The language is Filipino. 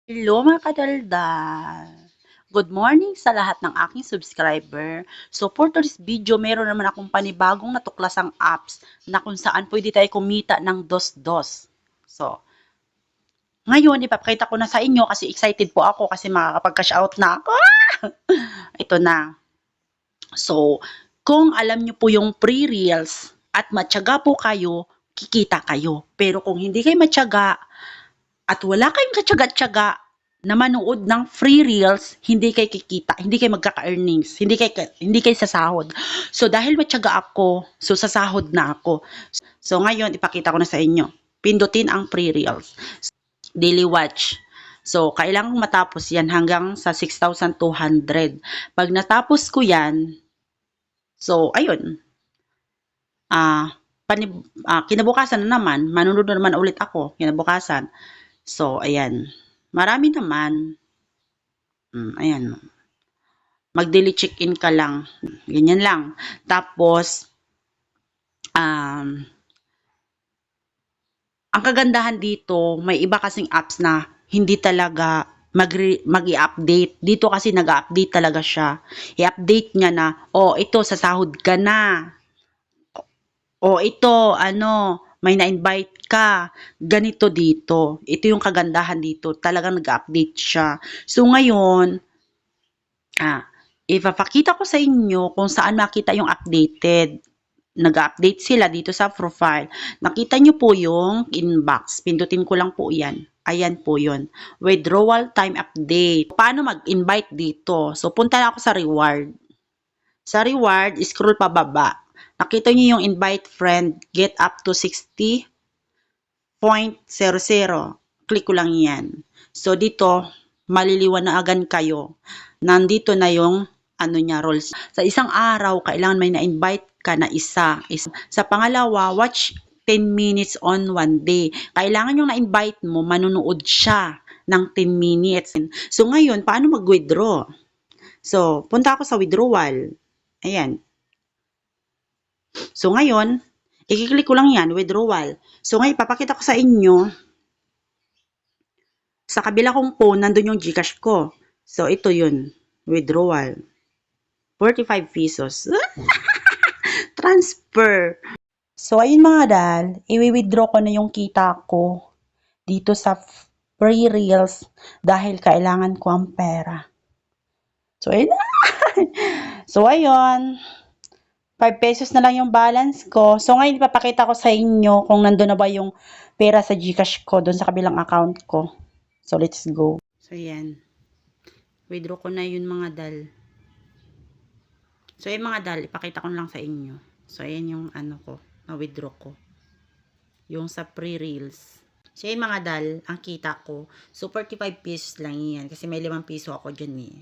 Hello mga kadaldal! Good morning sa lahat ng aking subscriber. So for today's video, meron naman akong panibagong natuklasang apps na kung saan pwede tayo kumita ng dos-dos. So, ngayon ipapakita ko na sa inyo kasi excited po ako kasi makakapag-cash out na ako. Ito na. So, kung alam nyo po yung pre-reels at matyaga po kayo, kikita kayo. Pero kung hindi kayo matyaga, at wala kayong katyaga-tyaga na manood ng free reels, hindi kayo kikita, hindi kayo magkaka-earnings, hindi kayo sasahod. So dahil matyaga ako, so sasahod na ako. So ngayon ipakita ko na sa inyo. Pindutin ang free reels. Daily watch. So kailangan matapos yan hanggang sa 6,200. Pag natapos ko yan, so ayun. Kinabukasan na naman, manunod na naman ulit ako, kinabukasan. So, ayan. Marami naman. Ayan. Mag-daily check-in ka lang. Ganyan lang. Tapos, ang kagandahan dito, may iba kasing apps na hindi talaga mag-i-update. Dito kasi nag-update talaga siya. I-update niya na, ito, sasahod ka na. Ito, may na-invite ka, ganito dito. Ito yung kagandahan dito. Talagang nag-update siya. So, ngayon, ipapakita ko sa inyo kung saan makita yung updated. Nag-update sila dito sa profile. Nakita nyo po yung inbox. Pindutin ko lang po yan. Ayan po yun. Withdrawal time update. Paano mag-invite dito? So, punta na ako sa reward. Sa reward, scroll pababa. Nakita niyo yung invite friend, get up to 60.00. Click ko lang yan. So, dito, maliliwanagan kayo. Nandito na yung rules. Sa isang araw, kailangan may na-invite ka na isa. Sa pangalawa, watch 10 minutes on one day. Kailangan yung na-invite mo, manunood siya ng 10 minutes. So, ngayon, paano mag-withdraw? So, punta ako sa withdrawal. Ayan. So, ngayon, i-click ko lang yan, withdrawal. So, ngayon, papakita ko sa inyo, sa kabila kong phone, nandun yung Gcash ko. So, ito yun, withdrawal. 45 pesos. Transfer. So, ayun mga dal, i-withdraw ko na yung kita ko dito sa free reels dahil kailangan ko ang pera. So, ayun. So, ayun. 5 pesos na lang yung balance ko. So, ngayon ipapakita ko sa inyo kung nandun na ba yung pera sa Gcash ko doon sa kabilang account ko. So, let's go. So, yan. Withdraw ko na yun mga dal. So, yung mga dal, ipakita ko lang sa inyo. So, ayan yung ko, na-withdraw ko. Yung sa pre-reels. So, yung mga dal, ang kita ko, so 45 pesos lang yan. Kasi may 5 piso ako dyan eh.